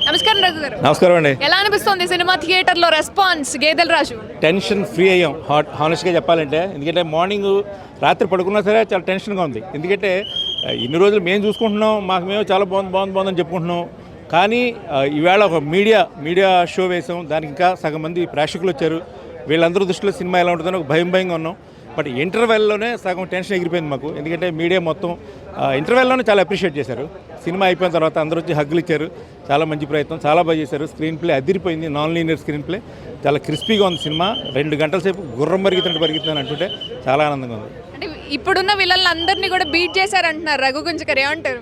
నమస్కారం రఘు గారు. నమస్కారం అండి. ఎలా అనిపిస్తుంది సినిమా థియేటర్లో రెస్పాన్స్ గేదెల రాజు? టెన్షన్ ఫ్రీ అయ్యాం హానెస్ట్గా చెప్పాలంటే. ఎందుకంటే మార్నింగ్ రాత్రి పడుకున్నా సరే చాలా టెన్షన్గా ఉంది. ఎందుకంటే ఇన్ని రోజులు మేము చూసుకుంటున్నాం, మాకు మేము చాలా బాగుందని చెప్పుకుంటున్నాం. కానీ ఈవేళ ఒక మీడియా షో వేసాం, దానికి ఇంకా సగం మంది ప్రేక్షకులు వచ్చారు. వీళ్ళందరూ దృష్టిలో సినిమా ఎలా ఉంటుందని ఒక భయంగా ఉన్నాం. బట్ ఇంటర్వెల్లోనే సగం టెన్షన్ ఎగిరిపోయింది మాకు. ఎందుకంటే మీడియా మొత్తం ఇంటర్వెల్లోనే చాలా అప్రిషియేట్ చేశారు. సినిమా అయిపోయిన తర్వాత అందరూ వచ్చి హగ్గులు ఇచ్చారు. చాలా మంచి ప్రయత్నం, చాలా బాగా చేశారు. స్క్రీన్ ప్లే అదిరిపోయింది. నాన్ లీనియర్ స్క్రీన్ ప్లే, చాలా క్రిస్పీగా ఉంది సినిమా. 2 గంటల సేపు గుర్రం పరిగెత్తుని అంటుంటే చాలా ఆనందంగా ఉంది. అంటే ఇప్పుడున్న విలన్లు అందరినీ కూడా బీట్ చేశారంటున్నారు రఘు గురించి గారు, ఏమంటారు?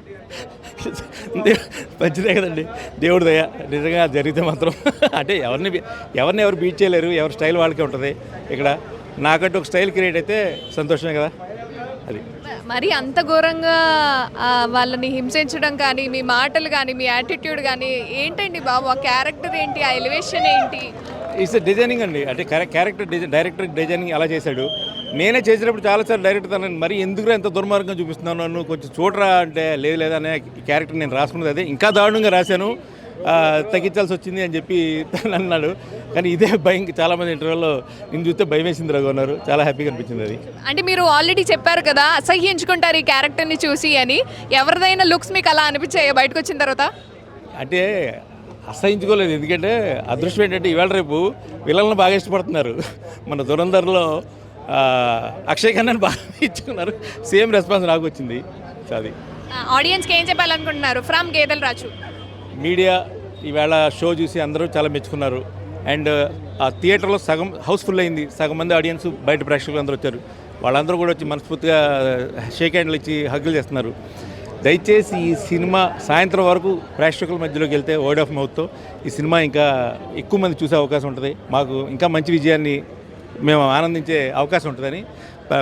మంచిదే కదండి, దేవుడి దయ. నిజంగా జరిగితే మాత్రం అంటే ఎవరు బీట్ చేయలేరు. ఎవరి స్టైల్ వాళ్ళకే ఉంటుంది. ఇక్కడ నాకంటూ ఒక స్టైల్ క్రియేట్ అయితే సంతోషమే కదా. అది మరి అంత ఘోరంగా వాళ్ళని హింసించడం కానీ, మీ మాటలు కానీ, మీ యాటిట్యూడ్ కానీ ఏంటండి బాబు? ఆ క్యారెక్టర్ ఏంటి? ఆ ఎలివేషన్ ఏంటి? ఇట్స్ డిజైనింగ్ అండి. అంటే క్యారెక్టర్ డైరెక్టర్ డిజైనింగ్ అలా చేశాడు. నేనే చేసినప్పుడు చాలాసార్లు డైరెక్టర్ తనని మరి ఎందుకు ఎంత దుర్మార్గంగా చూపిస్తున్నాను, నన్ను కొంచెం చూడరా అంటే లేదు అనే క్యారెక్టర్ నేను రాసుకున్నది అదే. ఇంకా దారుణంగా రాశాను, తగ్గించాల్సి వచ్చింది అని చెప్పి తను అన్నాడు. కానీ ఇదే భయం చాలామంది ఇంటర్వ్యూలో నేను చూస్తే భయం వేసింది రఘు అన్నారు. చాలా హ్యాపీగా అనిపించింది అది. అంటే మీరు ఆల్రెడీ చెప్పారు కదా అసహ్యించుకుంటారు ఈ క్యారెక్టర్ని చూసి అని. ఎవరిదైనా లుక్స్ మీకు అలా అనిపించాయా బయటకు వచ్చిన తర్వాత? అంటే అసహించుకోలేదు. ఎందుకంటే అదృష్టం ఏంటంటే ఈవేళ రేపు విలన్లను బాగా ఇష్టపడుతున్నారు. మన దురంధర్లో అక్షయ్ ఖన్నాని బాగా ఇచ్చుకున్నారు. సేమ్ రెస్పాన్స్ నాకు వచ్చింది. అది ఆడియన్స్కి ఏం చెప్పాలనుకుంటున్నారు ఫ్రమ్ గేదెల రాజు? మీడియా ఈవేళ షో చూసి అందరూ చాలా మెచ్చుకున్నారు. అండ్ ఆ థియేటర్లో సగం హౌస్ఫుల్ అయింది. సగం మంది ఆడియన్స్ బయట ప్రేక్షకులు అందరూ వచ్చారు. వాళ్ళందరూ కూడా వచ్చి మనస్ఫూర్తిగా షేక్ హ్యాండ్లు ఇచ్చి హగ్గులు చేస్తున్నారు. దయచేసి ఈ సినిమా సాయంత్రం వరకు ప్రేక్షకుల మధ్యలోకి వెళ్తే వర్డ్ ఆఫ్ మౌత్తో ఈ సినిమా ఇంకా ఎక్కువ మంది చూసే అవకాశం ఉంటుంది. మాకు ఇంకా మంచి విజయాన్ని మేము ఆనందించే అవకాశం ఉంటుందని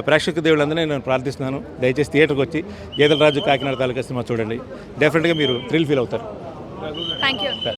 ప్రేక్షక దేవుళ్ళందరినీ నేను ప్రార్థిస్తున్నాను. దయచేసి థియేటర్కి వచ్చి గేదెల రాజు కాకినాడ తాలూకా సినిమా చూడండి. డెఫినెట్గా మీరు థ్రిల్ ఫీల్ అవుతారు. Thank you.